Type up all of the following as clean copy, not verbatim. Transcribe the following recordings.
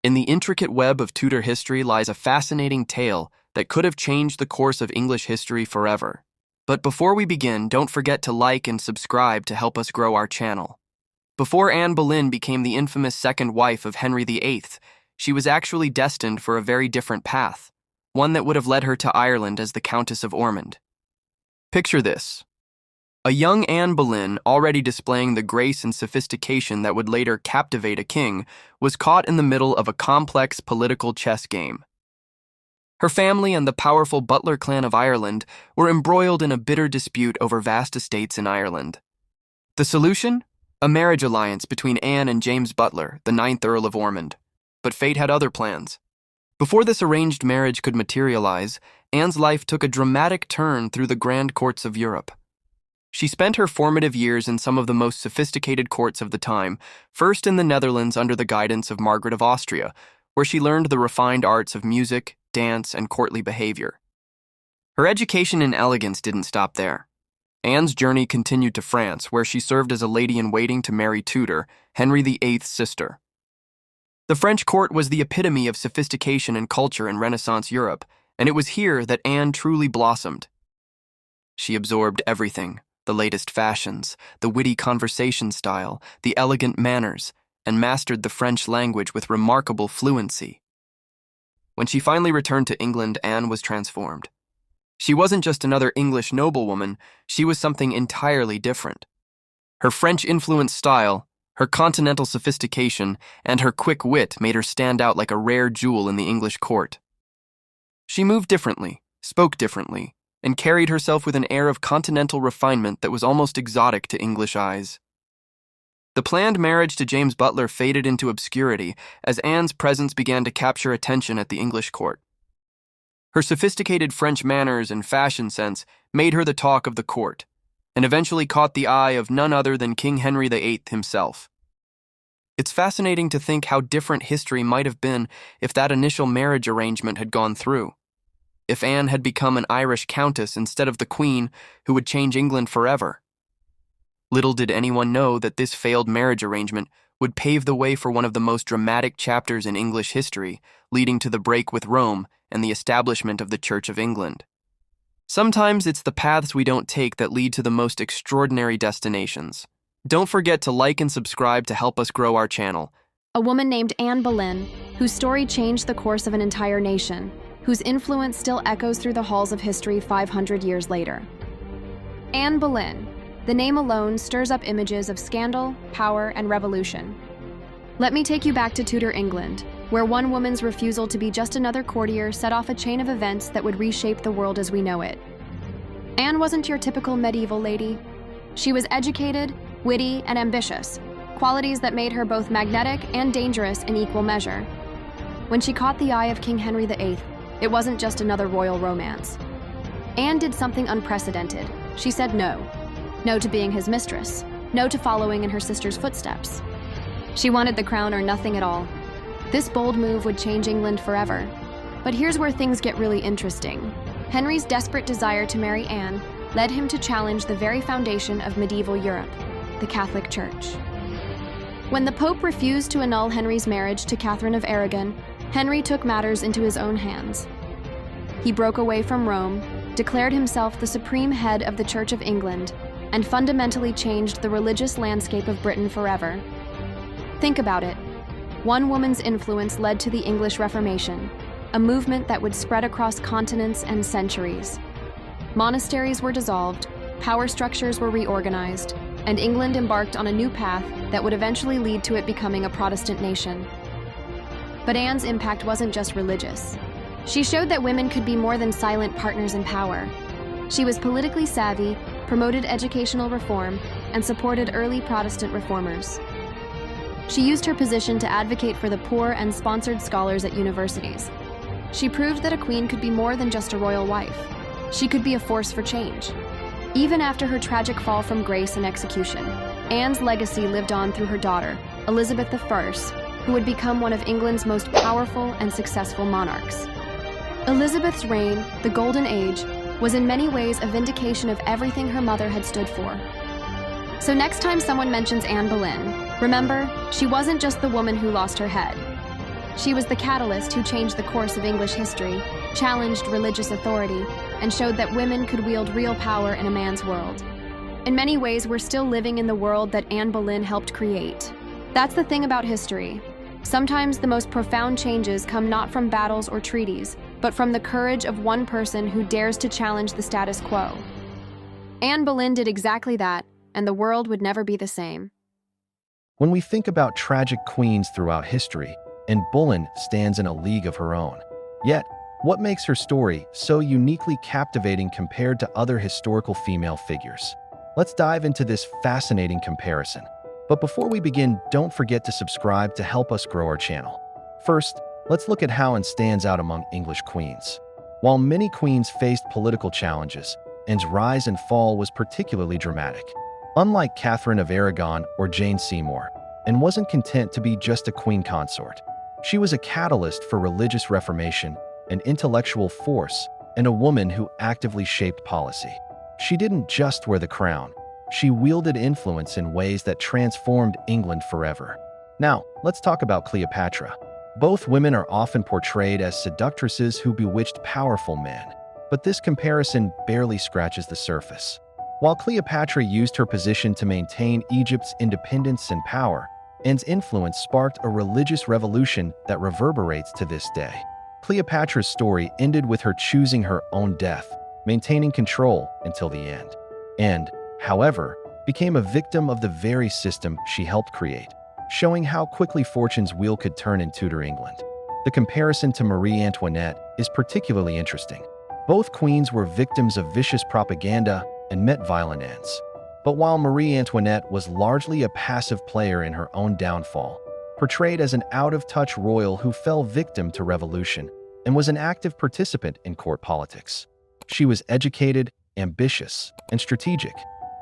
In the intricate web of Tudor history lies a fascinating tale that could have changed the course of English history forever. But before we begin, don't forget to like and subscribe to help us grow our channel. Before Anne Boleyn became the infamous second wife of Henry VIII, she was actually destined for a very different path, one that would have led her to Ireland as the Countess of Ormond. Picture this. A young Anne Boleyn, already displaying the grace and sophistication that would later captivate a king, was caught in the middle of a complex political chess game. Her family and the powerful Butler clan of Ireland were embroiled in a bitter dispute over vast estates in Ireland. The solution? A marriage alliance between Anne and James Butler, the 9th Earl of Ormond. But fate had other plans. Before this arranged marriage could materialize, Anne's life took a dramatic turn through the grand courts of Europe. She spent her formative years in some of the most sophisticated courts of the time, first in the Netherlands under the guidance of Margaret of Austria, where she learned the refined arts of music, dance, and courtly behavior. Her education in elegance didn't stop there. Anne's journey continued to France, where she served as a lady-in-waiting to Mary Tudor, Henry VIII's sister. The French court was the epitome of sophistication and culture in Renaissance Europe, and it was here that Anne truly blossomed. She absorbed everything: the latest fashions, the witty conversation style, the elegant manners, and mastered the French language with remarkable fluency. When she finally returned to England, Anne was transformed. She wasn't just another English noblewoman, she was something entirely different. Her French-influenced style, her continental sophistication, and her quick wit made her stand out like a rare jewel in the English court. She moved differently, spoke differently, and carried herself with an air of continental refinement that was almost exotic to English eyes. The planned marriage to James Butler faded into obscurity as Anne's presence began to capture attention at the English court. Her sophisticated French manners and fashion sense made her the talk of the court, and eventually caught the eye of none other than King Henry VIII himself. It's fascinating to think how different history might have been if that initial marriage arrangement had gone through. If Anne had become an Irish countess instead of the Queen who would change England forever. Little did anyone know that this failed marriage arrangement would pave the way for one of the most dramatic chapters in English history, leading to the break with Rome and the establishment of the Church of England. Sometimes it's the paths we don't take that lead to the most extraordinary destinations. Don't forget to like and subscribe to help us grow our channel. A woman named Anne Boleyn, whose story changed the course of an entire nation, whose influence still echoes through the halls of history 500 years later. Anne Boleyn. The name alone stirs up images of scandal, power, and revolution. Let me take you back to Tudor England, where one woman's refusal to be just another courtier set off a chain of events that would reshape the world as we know it. Anne wasn't your typical medieval lady. She was educated, witty, and ambitious, qualities that made her both magnetic and dangerous in equal measure. When she caught the eye of King Henry VIII, it wasn't just another royal romance. Anne did something unprecedented. She said no. No to being his mistress. No to following in her sister's footsteps. She wanted the crown or nothing at all. This bold move would change England forever. But here's where things get really interesting. Henry's desperate desire to marry Anne led him to challenge the very foundation of medieval Europe, the Catholic Church. When the Pope refused to annul Henry's marriage to Catherine of Aragon, Henry took matters into his own hands. He broke away from Rome, declared himself the supreme head of the Church of England, and fundamentally changed the religious landscape of Britain forever. Think about it. One woman's influence led to the English Reformation, a movement that would spread across continents and centuries. Monasteries were dissolved, power structures were reorganized, and England embarked on a new path that would eventually lead to it becoming a Protestant nation. But Anne's impact wasn't just religious. She showed that women could be more than silent partners in power. She was politically savvy, promoted educational reform, and supported early Protestant reformers. She used her position to advocate for the poor and sponsored scholars at universities. She proved that a queen could be more than just a royal wife. She could be a force for change. Even after her tragic fall from grace and execution, Anne's legacy lived on through her daughter, Elizabeth I, who would become one of England's most powerful and successful monarchs. Elizabeth's reign, the Golden Age, was in many ways a vindication of everything her mother had stood for. So next time someone mentions Anne Boleyn, remember, she wasn't just the woman who lost her head. She was the catalyst who changed the course of English history, challenged religious authority, and showed that women could wield real power in a man's world. In many ways, we're still living in the world that Anne Boleyn helped create. That's the thing about history. Sometimes the most profound changes come not from battles or treaties, but from the courage of one person who dares to challenge the status quo. Anne Boleyn did exactly that, and the world would never be the same. When we think about tragic queens throughout history, Anne Boleyn stands in a league of her own. Yet, what makes her story so uniquely captivating compared to other historical female figures? Let's dive into this fascinating comparison. But before we begin, don't forget to subscribe to help us grow our channel. First, let's look at how Anne stands out among English queens. While many queens faced political challenges, Anne's rise and fall was particularly dramatic. Unlike Catherine of Aragon or Jane Seymour, Anne wasn't content to be just a queen consort. She was a catalyst for religious reformation, an intellectual force, and a woman who actively shaped policy. She didn't just wear the crown. She wielded influence in ways that transformed England forever. Now, let's talk about Cleopatra. Both women are often portrayed as seductresses who bewitched powerful men, but this comparison barely scratches the surface. While Cleopatra used her position to maintain Egypt's independence and power, Anne's influence sparked a religious revolution that reverberates to this day. Cleopatra's story ended with her choosing her own death, maintaining control until the end. And, however, became a victim of the very system she helped create, showing how quickly fortune's wheel could turn in Tudor England. The comparison to Marie Antoinette is particularly interesting. Both queens were victims of vicious propaganda and met violent ends. But while Marie Antoinette was largely a passive player in her own downfall, portrayed as an out-of-touch royal who fell victim to revolution and was an active participant in court politics. She was educated, ambitious, and strategic,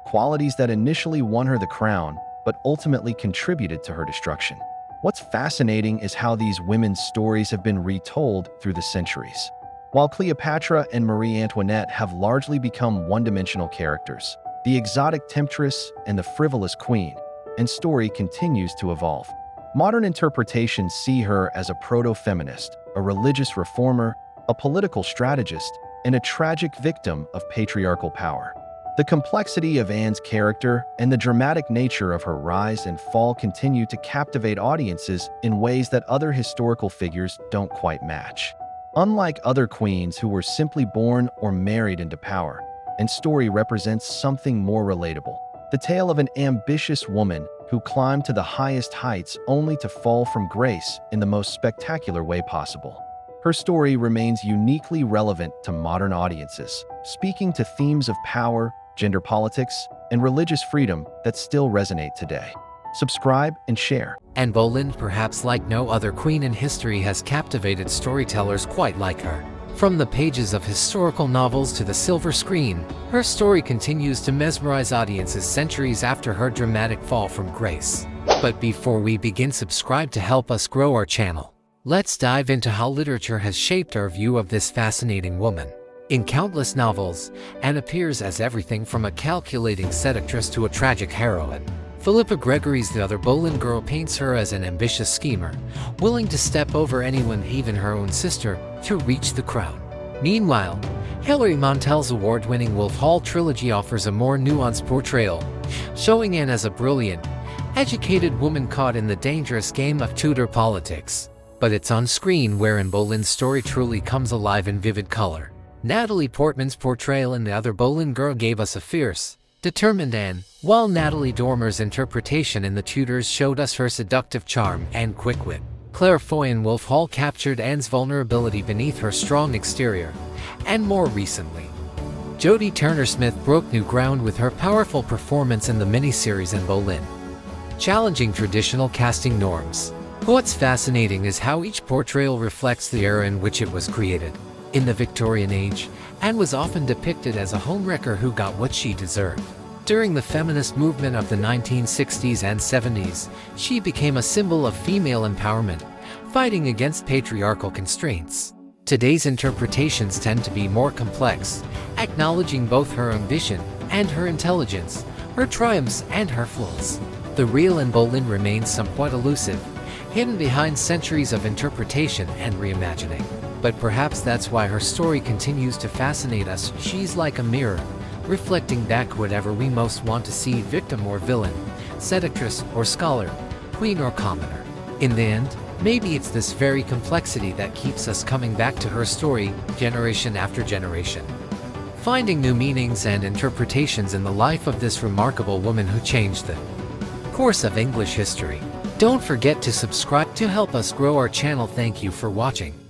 qualities that initially won her the crown but ultimately contributed to her destruction. What's fascinating is how these women's stories have been retold through the centuries. While Cleopatra and Marie Antoinette have largely become one-dimensional characters, the exotic temptress and the frivolous queen, Anne's story continues to evolve. Modern interpretations see her as a proto-feminist, a religious reformer, a political strategist, and a tragic victim of patriarchal power. The complexity of Anne's character and the dramatic nature of her rise and fall continue to captivate audiences in ways that other historical figures don't quite match. Unlike other queens who were simply born or married into power, Anne's story represents something more relatable. The tale of an ambitious woman who climbed to the highest heights only to fall from grace in the most spectacular way possible. Her story remains uniquely relevant to modern audiences, speaking to themes of power, gender politics, and religious freedom that still resonate today. Subscribe and share. Anne Boleyn, perhaps like no other queen in history, has captivated storytellers quite like her. From the pages of historical novels to the silver screen, her story continues to mesmerize audiences centuries after her dramatic fall from grace. But before we begin, subscribe to help us grow our channel. Let's dive into how literature has shaped our view of this fascinating woman. In countless novels, Anne appears as everything from a calculating seductress to a tragic heroine. Philippa Gregory's The Other Boleyn Girl paints her as an ambitious schemer, willing to step over anyone, even her own sister, to reach the crown. Meanwhile, Hilary Mantel's award-winning Wolf Hall trilogy offers a more nuanced portrayal, showing Anne as a brilliant, educated woman caught in the dangerous game of Tudor politics. But it's on screen where Anne Boleyn's story truly comes alive in vivid color. Natalie Portman's portrayal in The Other Boleyn Girl gave us a fierce, determined Anne, while Natalie Dormer's interpretation in The Tudors showed us her seductive charm and quick wit. Claire Foy in Wolf Hall captured Anne's vulnerability beneath her strong exterior. And more recently, Jodie Turner-Smith broke new ground with her powerful performance in the miniseries Anne Boleyn, challenging traditional casting norms. What's fascinating is how each portrayal reflects the era in which it was created. In the Victorian age, Anne was often depicted as a homewrecker who got what she deserved. During the feminist movement of the 1960s and 70s, she became a symbol of female empowerment, fighting against patriarchal constraints. Today's interpretations tend to be more complex, acknowledging both her ambition and her intelligence, her triumphs and her flaws. The real Anne Boleyn remains somewhat elusive, hidden behind centuries of interpretation and reimagining. But perhaps that's why her story continues to fascinate us. She's like a mirror, reflecting back whatever we most want to see: victim or villain, seductress or scholar, queen or commoner. In the end, maybe it's this very complexity that keeps us coming back to her story, generation after generation, finding new meanings and interpretations in the life of this remarkable woman who changed the course of English history. Don't forget to subscribe to help us grow our channel. Thank you for watching.